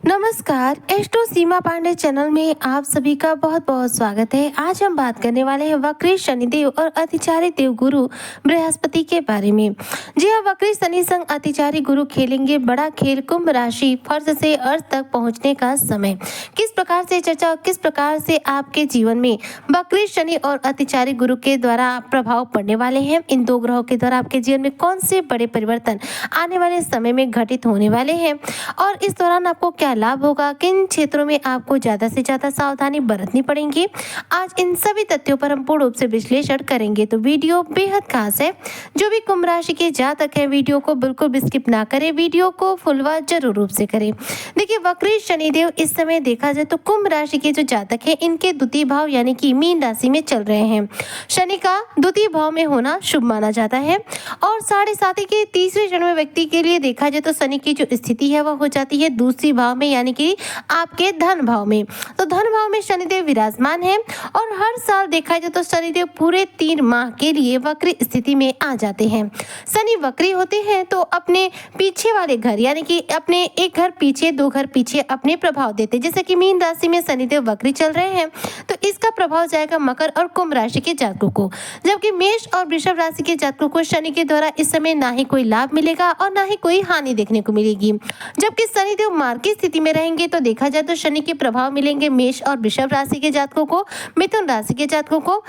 नमस्कार, एस्ट्रो सीमा पांडे चैनल में आप सभी का बहुत बहुत स्वागत है। आज हम बात करने वाले हैं वक्री शनिदेव और अतिचारी देव गुरु बृहस्पति के बारे में। जी हाँ, वक्री शनि संग अतिचारी गुरु खेलेंगे बड़ा खेल कुंभ राशि फर्ज से अर्थ तक पहुंचने का समय। किस प्रकार से चर्चा, किस प्रकार से आपके जीवन में वक्री शनि और अतिचारी गुरु के द्वारा प्रभाव पड़ने वाले हैं, इन दो ग्रहों के द्वारा आपके जीवन में कौन से बड़े परिवर्तन आने वाले समय में घटित होने वाले हैं और इस दौरान आपको क्या लाभ होगा, किन क्षेत्रों में आपको ज्यादा से ज्यादा सावधानी बरतनी पड़ेगी, आज इन सभी तथ्यों पर हम पूर्ण रूप से विश्लेषण करेंगे। तो वीडियो बेहद खास है। जो भी कुंभ राशि के जातक हैं, वीडियो को बिल्कुल भी स्किप ना करें, वीडियो को फुल वॉच जरूर रूप से करें। देखिए, वक्री शनिदेव इस समय देखा जाए तो कुंभ राशि के जो जातक हैं, इनके द्वितीय भाव यानी कि मीन राशि में चल रहे हैं। शनि का द्वितीय भाव में होना शुभ माना जाता है और 7.5 के तीसरे जन्म में व्यक्ति के लिए देखा जाए तो शनि की जो स्थिति है वह हो जाती है दूसरी भाव में, यानी कि आपके धन भाव में। तो धन भाव में शनिदेव विराजमान है और हर साल देखा जाए तो शनिदेव पूरे 3 माह के लिए वक्री स्थिति में आ जाते हैं। शनि वक्री होते हैं तो अपने पीछे वाले घर यानी कि अपने एक घर पीछे, 2 घर पीछे अपने प्रभाव देते हैं। जैसे कि मीन राशि में शनिदेव वक्री चल रहे हैं तो इसका प्रभाव जाएगा मकर और कुंभ राशि के जातकों को, जबकि मेष और वृषभ राशि के जातकों को शनि के द्वारा इस समय ना ही कोई लाभ मिलेगा और ना ही कोई हानि देखने को मिलेगी। जबकि शनिदेव मार्ग की स्थिति में रहेंगे तो देखा जाए तो शनि के प्रभाव मिलेंगे मेष और वृषभ राशि के जातकों को, मिथुन राशि के जातकों को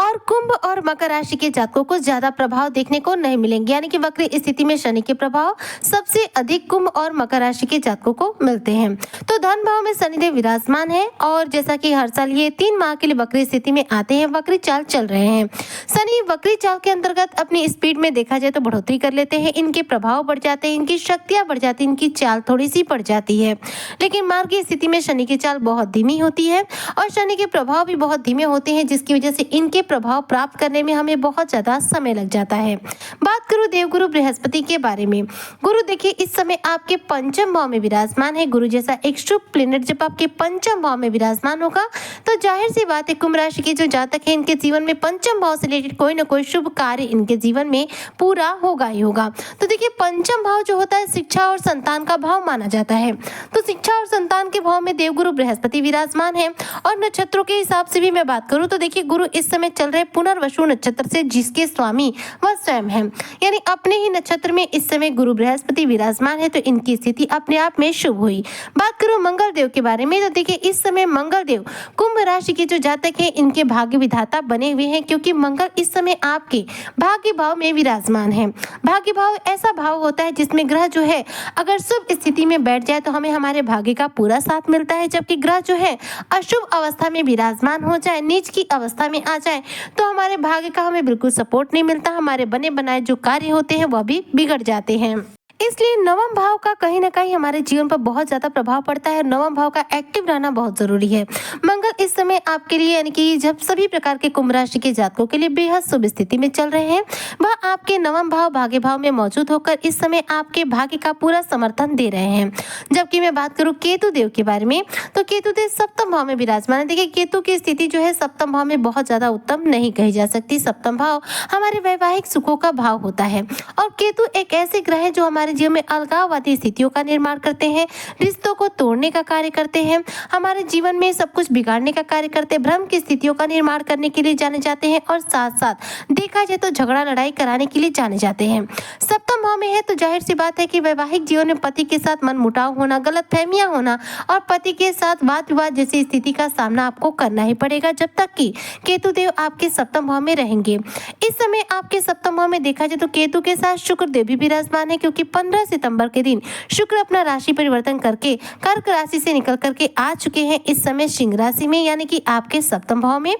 और कुंभ और मकर राशि के जातकों को ज्यादा प्रभाव देखने को नहीं मिलेंगे। यानी कि वक्री स्थिति में शनि के प्रभाव सबसे अधिक कुंभ और मकर राशि के जातकों को मिलते हैं। तो धन भाव में शनिदेव विराजमान है और जैसा कि हर साल ये 3 माह के लिए वक्री स्थिति में आते हैं, वक्री चाल चल रहे हैं। शनि वक्री चाल के अंतर्गत अपनी स्पीड में देखा जाए तो बढ़ोतरी कर लेते हैं, इनके प्रभाव बढ़ जाते हैं, इनकी शक्तियां बढ़ जाती है, इनकी चाल थोड़ी सी बढ़ जाती है। लेकिन मार्ग की स्थिति में शनि की चाल बहुत धीमी होती है और शनि के प्रभाव भी बहुत धीमे होते हैं, जिसकी वजह से के प्रभाव प्राप्त करने में हमें बहुत ज्यादा समय लग जाता है। बात करूं देवगुरु बृहस्पति के बारे में। गुरु देखिए इस समय आपके पंचम भाव में विराजमान है। गुरु जैसा एक शुभ प्लेनेट जब आपके पंचम भाव में विराजमान होगा तो जाहिर सी बात है कुंभ राशि के जो जातक हैं, इनके जीवन में पंचम भाव से रिलेटेड कोई ना कोई शुभ कार्य इनके जीवन में पूरा होगा ही होगा। तो देखिए, पंचम भाव जो होता है शिक्षा और संतान का भाव माना जाता है। तो शिक्षा और संतान के भाव में देवगुरु बृहस्पति विराजमान है और नक्षत्रों के हिसाब से भी मैं बात करूं तो देखिए, गुरु इस समय चल रहे पुनर्वसु नक्षत्र से, जिसके स्वामी वह स्वयं है, यानी अपने ही नक्षत्र में इस समय गुरु बृहस्पति विराजमान है, तो इनकी स्थिति अपने आप में शुभ हुई। बात करूं मंगल देव के बारे में तो देखिए इस समय मंगल देव कुंभ राशि के जो जातक हैं, इनके भाग्य विधाता बने हुए हैं, क्योंकि मंगल इस समय आपके भाग्य भाव में विराजमान है। भाग्य भाव ऐसा भाव होता है जिसमें ग्रह जो है अगर शुभ स्थिति में बैठ जाए तो हमें हमारे भाग्य का पूरा साथ मिलता है, जबकि ग्रह जो है अशुभ अवस्था में विराजमान हो जाए, नीच की अवस्था में आ जाए तो हमारे भाग्य का हमें बिल्कुल सपोर्ट नहीं मिलता, हमारे बने बनाए जो कार्य होते हैं वह भी बिगड़ जाते हैं। इसलिए नवम भाव का कहीं ना कहीं हमारे जीवन पर बहुत ज्यादा प्रभाव पड़ता है। नवम भाव का एक्टिव रहना बहुत जरूरी है। मंगल इस समय आपके लिए यानी कि जब सभी प्रकार के कुंभ राशि के जातकों के लिए बेहद शुभ स्थिति में चल रहे हैं, वह आपके नवम भाव भाग्य भाव में मौजूद होकर इस समय आपके भाग्य का पूरा समर्थन दे रहे हैं। जबकि मैं बात करूं केतु देव के बारे में तो केतु देव सप्तम भाव में विराजमान है। देखिए, केतु की स्थिति जो है सप्तम भाव में बहुत ज्यादा उत्तम नहीं कही जा सकती। सप्तम भाव हमारे वैवाहिक सुखों का भाव होता है और केतु एक ऐसे ग्रह है जो हमारे जीवन में अलगाववादी स्थितियों का निर्माण करते हैं, रिश्तों को तोड़ने का कार्य करते हैं, हमारे जीवन में सब कुछ बिगाड़ने का कार्य करते हैं, भ्रम की स्थितियों का निर्माण करने के लिए जाने जाते हैं और साथ साथ देखा जाए तो झगड़ा लड़ाई कराने के लिए जाने जाते हैं। सप्तम भाव में है तो जाहिर सी बात है कि वैवाहिक जीवन में पति के साथ मनमुटाव होना, गलतफहमियां होना और पति के साथ वाद विवाद जैसी स्थिति का सामना आपको करना ही पड़ेगा जब तक कि केतु देव आपके सप्तम भाव में रहेंगे। इस समय आपके सप्तम भाव में देखा जाए तो केतु के साथ शुक्र देव भी विराजमान है, क्योंकि 15 सितंबर के दिन शुक्र अपना राशि परिवर्तन करके कर्क राशि से निकल करके आ चुके हैं इस समय सिंह राशि में, यानी कि आपके सप्तम भाव में।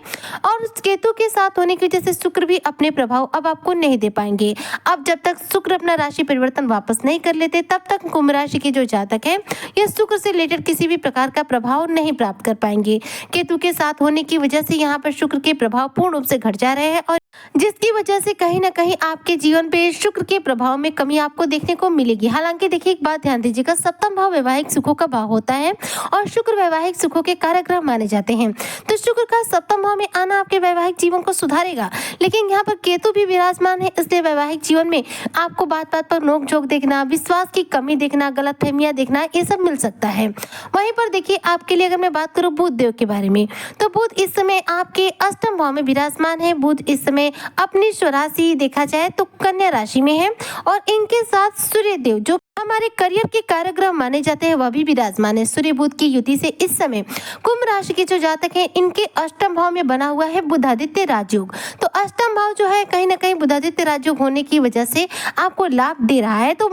और केतु के साथ होने की वजह से शुक्र भी अपने प्रभाव अब आपको नहीं दे पाएंगे। अब जब तक शुक्र अपना राशि परिवर्तन वापस नहीं कर लेते तब तक कुंभ राशि के जो जातक हैं ये शुक्र से रिलेटेड किसी भी प्रकार का प्रभाव नहीं प्राप्त कर पाएंगे। केतु के साथ होने की वजह से यहाँ पर शुक्र के प्रभाव पूर्ण रूप से घट जा रहे हैं और जिसकी वजह से कहीं ना कहीं आपके जीवन पे शुक्र के प्रभाव में कमी आपको देखने को मिलेगी। हालांकि देखिए, एक बात ध्यान दीजिएगा, सप्तम भाव वैवाहिक सुखों का भाव होता है और शुक्र वैवाहिक सुखों के कारक माने जाते हैं। तो शुक्र का सप्तम भाव में आना आपके वैवाहिक जीवन को सुधारेगा, लेकिन यहाँ पर केतु भी विराजमान है, इसलिए वैवाहिक जीवन में आपको बात बात पर नोक झोंक देखना, विश्वास की कमी देखना, गलतफहमियां देखना, ये सब मिल सकता है। वहीं पर देखिए, आपके लिए अगर मैं बात करूं बुध देव के बारे में, तो बुध इस समय आपके अष्टम भाव में विराजमान है। बुध इस समय अपनी स्वराशि देखा जाए तो कन्या राशि में है और इनके साथ सूर्य देव जो हमारे करियर के कारक ग्रह माने जाते हैं वह भी विराजमान है। सूर्य बुध की युति से इस समय कुंभ राशि के जो जातक हैं इनके अष्टम भाव में बना हुआ है बुधादित्य राजयोग। तो अष्टम भाव जो है कहीं ना कहीं बुधादित्य राजयोग होने की वजह से आपको लाभ दे रहा है। तो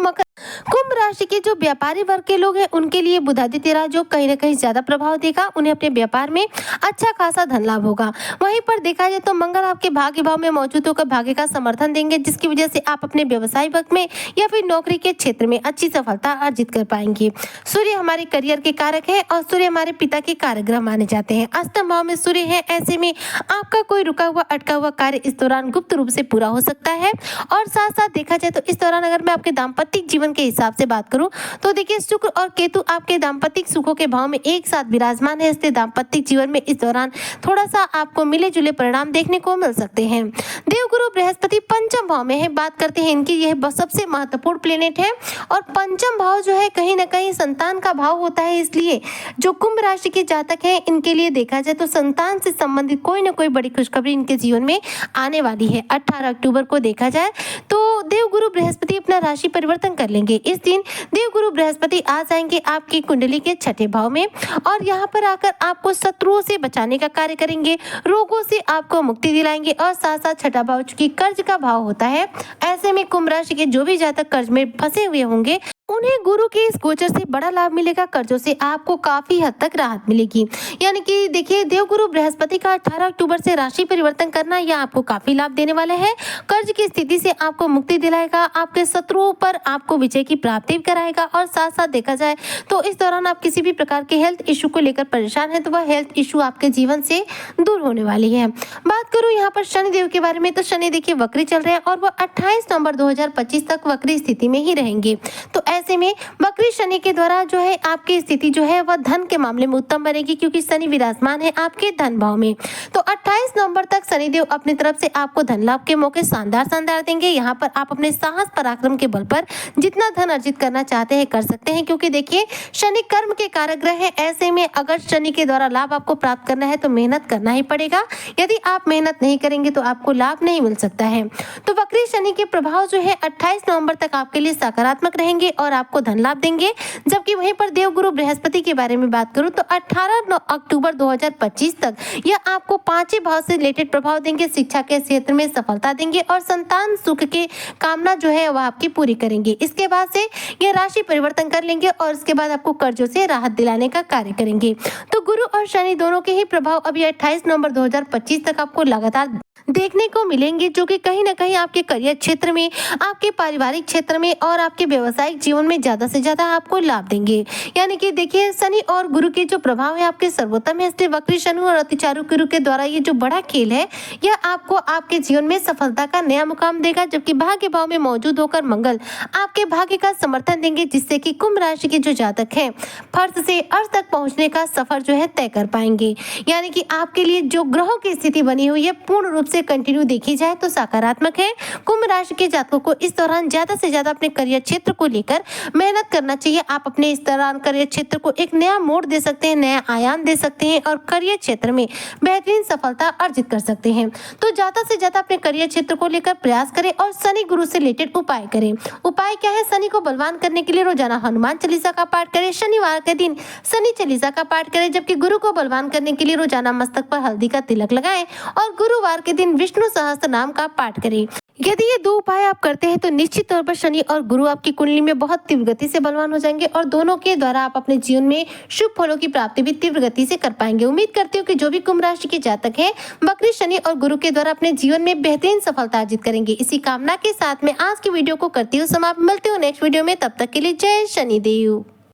कुंभ राशि के जो व्यापारी वर्ग के लोग हैं उनके लिए बुधादित्य राजयोग कहीं ना कहीं ज्यादा प्रभाव देगा, उन्हें अपने व्यापार में अच्छा खासा धन लाभ होगा। वहीं पर देखा जाए तो मंगल आपके भाग्य भाव में मौजूद होकर भाग्य का समर्थन देंगे, जिसकी वजह से आप अपने व्यवसाय वर्ग में या फिर नौकरी के क्षेत्र में अच्छी सफलता अर्जित कर पाएंगे। सूर्य हमारे करियर के कारक है और सूर्य हमारे पिता के कारक ग्रह माने जाते हैं। अष्टम भाव में सूर्य है, ऐसे में आपका कोई रुका हुआ अटका हुआ कार्य इस दौरान गुप्त रूप से पूरा हो सकता है। और साथ साथ देखा जाए तो इस दौरान अगर मैं आपके दाम्पत्य जीवन के हिसाब से बात करूं तो देखिए, शुक्र और केतु आपके दाम्पत्य सुखों के भाव में एक साथ विराजमान है, इसलिए दाम्पत्य जीवन में इस दौरान थोड़ा सा आपको मिले जुले परिणाम देखने को मिल सकते हैं। देवगुरु बृहस्पति पंचम भाव में है, बात करते हैं इनकी, यह सबसे महत्वपूर्ण प्लेनेट है और पंचम भाव जो है कहीं ना कहीं संतान का भाव होता है, इसलिए जो कुंभ राशि के जातक हैं इनके लिए देखा जाए तो संतान से संबंधित कोई ना कोई बड़ी खुशखबरी इनके जीवन में आने वाली है। 18 अक्टूबर को देखा जाए तो देवगुरु बृहस्पति अपना राशि परिवर्तन कर लेंगे। इस दिन देवगुरु बृहस्पति आ जाएंगे आपकी कुंडली के छठे भाव में और यहाँ पर आकर आपको शत्रुओं से बचाने का कार्य करेंगे, रोगों से आपको मुक्ति दिलाएंगे और साथ साथ छठा भाव चूंकि कर्ज का भाव होता है, ऐसे में कुंभ राशि के जो भी जातक कर्ज में फंसे हुए होंगे उन्हें गुरु के इस गोचर से बड़ा लाभ मिलेगा, कर्जों से आपको काफी हद तक राहत मिलेगी। यानी कि देखिए, देवगुरु बृहस्पति का 18 अक्टूबर से राशि परिवर्तन करना यह आपको काफी लाभ देने वाला है। कर्ज की स्थिति से आपको मुक्ति दिलाएगा, आपके शत्रुओं पर आपको विजय की प्राप्ति कराएगा और साथ साथ देखा जाए तो इस दौरान आप किसी भी प्रकार के हेल्थ इशू को लेकर परेशान है तो वह हेल्थ इशू आपके जीवन से दूर होने वाली है। बात करूं यहाँ पर शनि देव के बारे में, तो शनि देखिए वक्री चल रहे हैं और वह 28 नवंबर 2025 तक वक्री स्थिति में ही रहेंगे। तो ऐसे में वक्री शनि के द्वारा जो है आपकी स्थिति जो है वह धन के मामले में उत्तम बनेगी, क्योंकि शनि विराजमान है आपके धन भाव में। तो 28 नवंबर तक शनिदेव अपनी तरफ से आपको धन लाभ के मौके शानदार देंगे। यहाँ पर आप अपने साहस पराक्रम के बल पर जितना धन अर्जित करना चाहते हैं कर सकते हैं, क्योंकि देखिए शनि कर्म के कारक ग्रह है। ऐसे में अगर शनि के द्वारा लाभ आपको प्राप्त करना है तो मेहनत करना ही पड़ेगा, यदि आप मेहनत नहीं करेंगे तो आपको लाभ नहीं मिल सकता है। तो वक्री शनि के प्रभाव जो है 28 नवंबर तक आपके लिए सकारात्मक रहेंगे और आपको धन लाभ देंगे। जबकि वहीं पर देवगुरु बृहस्पति के बारे में बात करूं तो 18 अक्टूबर 2025 तक यह आपको पांचवें भाव से रिलेटेड प्रभाव देंगे, शिक्षा के क्षेत्र में सफलता देंगे और संतान सुख के कामना जो है वह आपकी पूरी करेंगे। इसके बाद से यह राशि परिवर्तन कर लेंगे और इसके बाद आपको कर्जों से राहत दिलाने का कार्य करेंगे। तो गुरु और शनि दोनों के ही प्रभाव अभी 28 नवंबर 2025 तक आपको लगातार देखने को मिलेंगे, जो कि कहीं ना कहीं आपके करियर क्षेत्र में, आपके पारिवारिक क्षेत्र में और आपके व्यवसायिक जीवन में ज्यादा से ज्यादा आपको लाभ देंगे। यानी कि देखिए, शनि और गुरु के जो प्रभाव है आपके सर्वोत्तम है, इसलिए वक्री शनि और अतिचारु गुरु के द्वारा ये जो बड़ा खेल है यह आपको आपके जीवन में सफलता का नया मुकाम देगा। जबकि भाग्य भाव में मौजूद होकर मंगल आपके भाग्य का समर्थन देंगे, जिससे कि कुंभ राशि के जो जातक हैं फर्श से अर्श तक पहुंचने का सफर जो है तय कर पाएंगे। यानी कि आपके लिए जो ग्रहों की स्थिति बनी हुई है पूर्ण रूप से कंटिन्यू देखी जाए तो सकारात्मक है। कुंभ राशि के जातकों को इस दौरान ज्यादा से ज्यादा अपने करियर क्षेत्र को लेकर मेहनत करना चाहिए। आप अपने इस दौरान करियर क्षेत्र को एक नया मोड़ दे सकते हैं, नया आयाम दे सकते हैं और करियर क्षेत्र में बेहतरीन सफलता अर्जित कर सकते हैं। तो ज्यादा से ज्यादा अपने करियर क्षेत्र को लेकर प्रयास करें और शनि गुरु से रिलेटेड उपाय करें। उपाय क्या है? शनि को बलवान करने के लिए रोजाना हनुमान चालीसा का पाठ करें, शनिवार के दिन शनि चालीसा का पाठ करें। जबकि गुरु को बलवान करने के लिए रोजाना मस्तक पर हल्दी का तिलक लगाएं और गुरुवार के दिन विष्णु सहस्त्र नाम का पाठ करें। यदि ये दो उपाय आप करते हैं तो निश्चित तौर पर शनि और गुरु आपकी कुंडली में बहुत तीव्र गति से बलवान हो जाएंगे और दोनों के द्वारा आप अपने जीवन में शुभ फलों की प्राप्ति भी तीव्र गति से कर पाएंगे। उम्मीद करती हूँ कि जो भी कुंभ राशि के जातक हैं वक्री शनि और गुरु के द्वारा अपने जीवन में बेहतरीन सफलता अर्जित करेंगे। इसी कामना के साथ में आज की वीडियो को करती हूँ समाप्त। मिलती हूँ नेक्स्ट वीडियो में, तब तक के लिए जय शनिदेव।